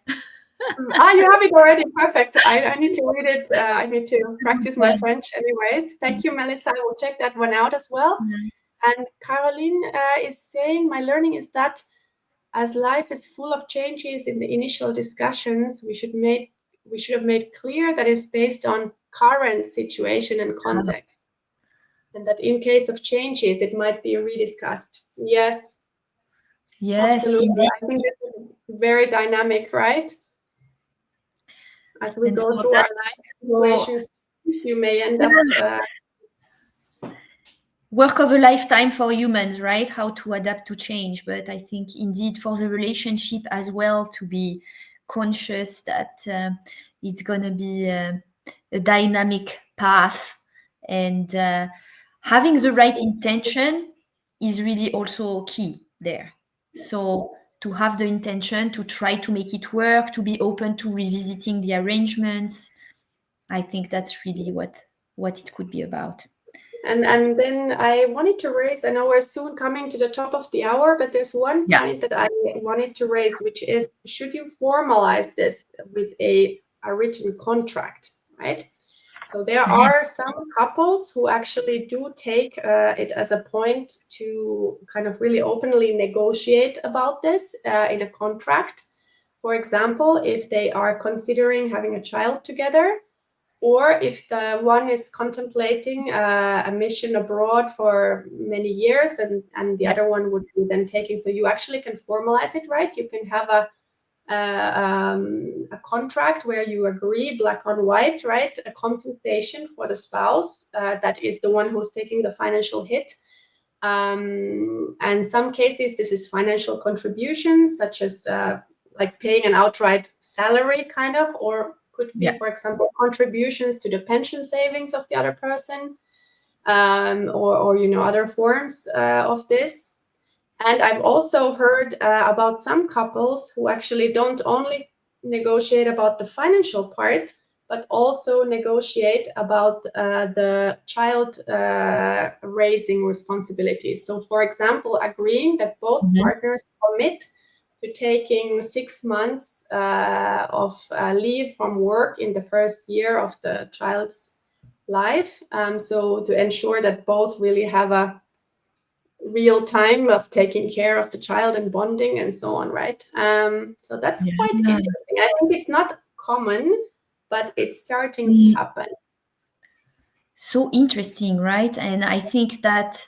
You have it already. Perfect. I need to read it. I need to practice my French anyways. Thank you, Melissa. I will check that one out as well. And Caroline is saying, my learning is that as life is full of changes, in the initial discussions, we should have made clear that it's based on current situation and context. and that in case of changes, it might be rediscussed. Yes, absolutely. Indeed. I think this is very dynamic, right? As we And go so through our life situations, you may end up work of a lifetime for humans, right? How to adapt to change. But I think indeed for the relationship as well, to be conscious that it's going to be a dynamic path, and having the right intention is really also key there. So to have the intention to try to make it work, to be open to revisiting the arrangements, I think that's really what it could be about. And then I wanted to raise, I know we're soon coming to the top of the hour, but there's one point that I wanted to raise, which is, should you formalize this with a written contract, right? So there are some couples who actually do take it as a point to kind of really openly negotiate about this in a contract. For example, if they are considering having a child together, or if the one is contemplating a mission abroad for many years, and the other one would be then taking. So you actually can formalize it, right? You can have a contract where you agree black on white, right? A compensation for the spouse that is the one who's taking the financial hit. And some cases, this is financial contributions, such as like paying an outright salary, kind of, or could be, for example, contributions to the pension savings of the other person, or other forms of this. And I've also heard about some couples who actually don't only negotiate about the financial part, but also negotiate about the child raising responsibilities. So, for example, agreeing that both partners commit to taking 6 months of leave from work in the first year of the child's life. So to ensure that both really have a real time of taking care of the child and bonding and so on, right? So that's quite interesting. I think it's not common, but it's starting to happen. So interesting, right? And I think that,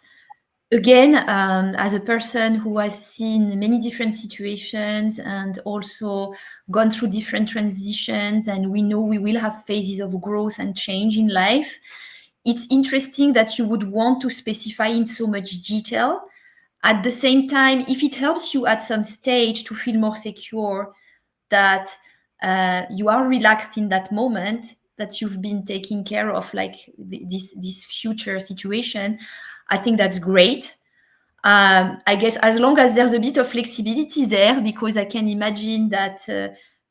again, as a person who has seen many different situations and also gone through different transitions, and we know we will have phases of growth and change in life, it's interesting that you would want to specify in so much detail. At the same time, if it helps you at some stage to feel more secure that you are relaxed in that moment, that you've been taking care of, like this future situation, I think that's great. I guess as long as there's a bit of flexibility there, because I can imagine that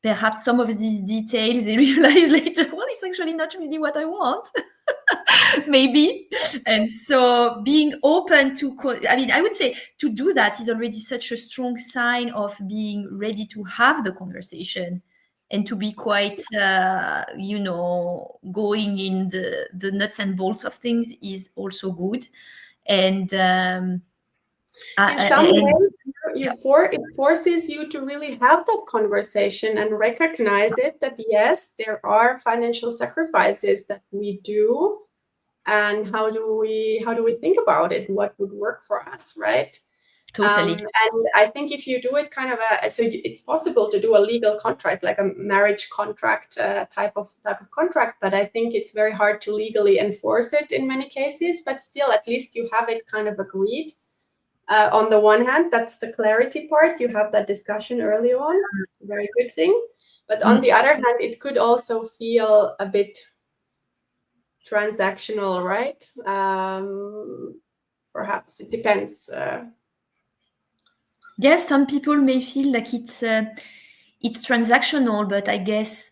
perhaps some of these details they realize later, well, it's actually not really what I want. Maybe. And so being open to, I would say to do that is already such a strong sign of being ready to have the conversation and to be quite, going in the nuts and bolts of things is also good. And in some ways, it forces you to really have that conversation and recognize it, that yes, there are financial sacrifices that we do, and how do we think about it? What would work for us, right? Totally. And I think if you do it kind of it's possible to do a legal contract, like a marriage contract type of contract, but I think it's very hard to legally enforce it in many cases. But still, at least you have it kind of agreed. On the one hand, that's the clarity part. You have that discussion early on, very good thing. But on the other hand, it could also feel a bit transactional, right? Perhaps it depends. Yes, some people may feel like it's transactional, but I guess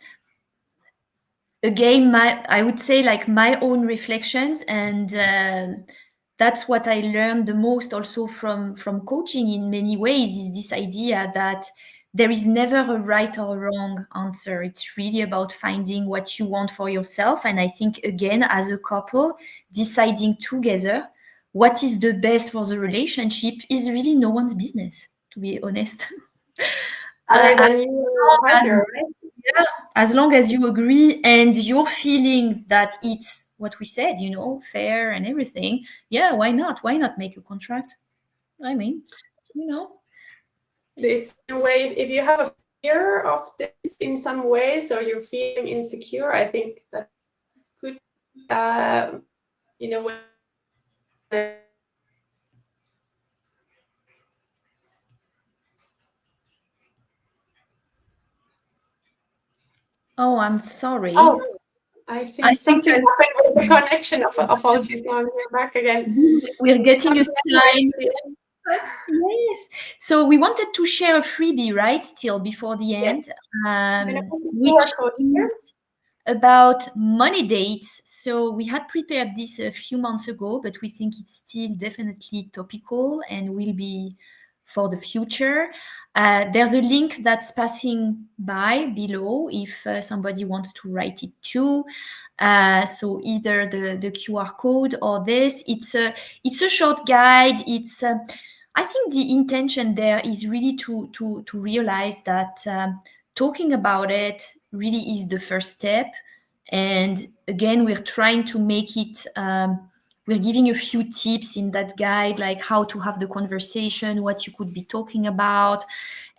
again, I would say like my own reflections, and that's what I learned the most also from coaching in many ways, is this idea that there is never a right or wrong answer. It's really about finding what you want for yourself. And I think, again, as a couple, deciding together what is the best for the relationship is really no one's business, to be honest. Other than your partner, right? As long as you agree and you're feeling that it's what we said, fair and everything, why not? Why not make a contract? I mean, it's in a way, if you have a fear of this in some ways, or you're feeling insecure, I think that could, in a way, oh, I'm sorry. Oh, I think something happened with the connection of apologies. Now we're back again. We're getting a sign. Yes. So we wanted to share a freebie, right? Still before the end, which is about money dates. So we had prepared this a few months ago, but we think it's still definitely topical and will be for the future. There's a link that's passing by below if somebody wants to write it too. So either the QR code or this. It's a short guide. I think the intention there is really to realize that talking about it really is the first step. And again, we're trying to make it, we're giving a few tips in that guide, like how to have the conversation, what you could be talking about,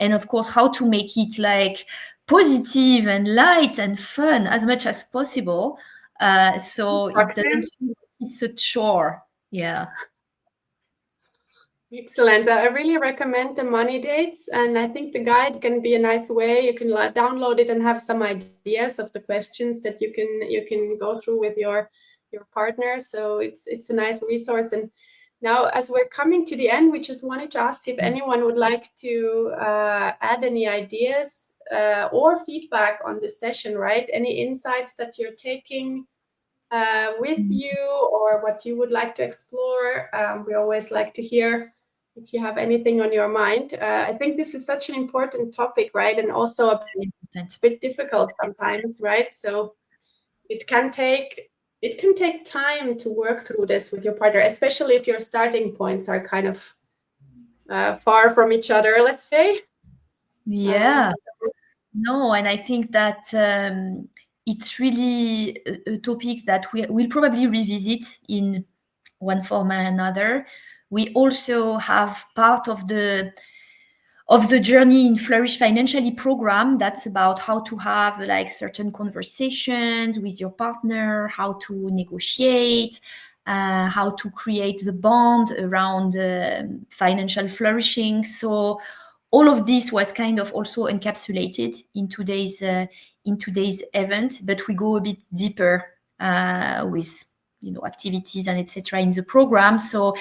and of course, how to make it like positive and light and fun as much as possible. So it doesn't feel like it's a chore. Yeah. Excellent. I really recommend the money dates, and I think the guide can be a nice way. You can download it and have some ideas of the questions that you can go through with your partner. So it's a nice resource. And now, as we're coming to the end, we just wanted to ask if anyone would like to add any ideas or feedback on this session, right? Any insights that you're taking with you, or what you would like to explore. We always like to hear if you have anything on your mind. I think this is such an important topic, right? And also a bit difficult sometimes, right? So it can take time to work through this with your partner, especially if your starting points are kind of far from each other, let's say. Yeah. No, and I think that it's really a topic that we'll probably revisit in one form or another. We also have part of the journey in Flourish Financially program that's about how to have like certain conversations with your partner, how to negotiate, how to create the bond around financial flourishing. So all of this was kind of also encapsulated in today's event, but we go a bit deeper with activities and etc. in the program. So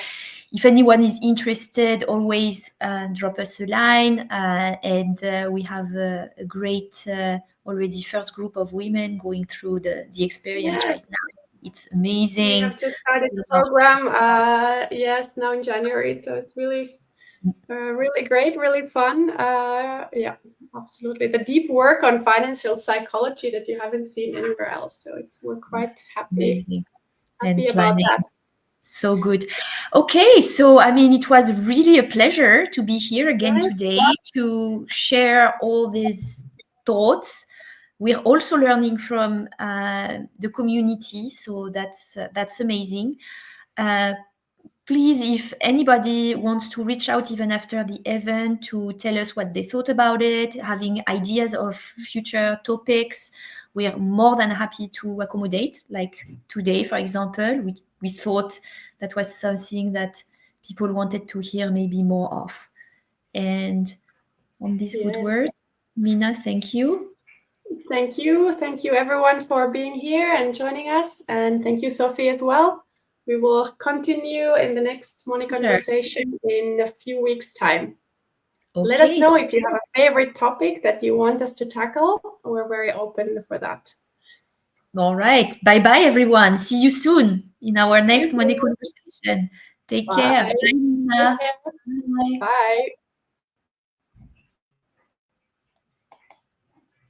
if anyone is interested, always drop us a line, and we have a great already first group of women going through the experience right now. It's amazing. We have just started the program, now in January, so it's really great, really fun. Yeah, absolutely. The deep work on financial psychology that you haven't seen anywhere else. So we're quite happy about that. So good. Okay, so I mean, it was really a pleasure to be here again today to share all these thoughts. We're also learning from the community, so that's amazing. Please, if anybody wants to reach out even after the event to tell us what they thought about it, having ideas of future topics, we are more than happy to accommodate. Like today, for example, we thought that was something that people wanted to hear maybe more of. And on these good words, Minna, thank you. Thank you. Thank you, everyone, for being here and joining us. And thank you, Sophie, as well. We will continue in the next Money Conversation in a few weeks' time. Okay. Let us know if you have a favorite topic that you want us to tackle. We're very open for that. All right. Bye-bye, everyone. See you soon in our next Money Conversation. Take care. Bye. Bye. Bye.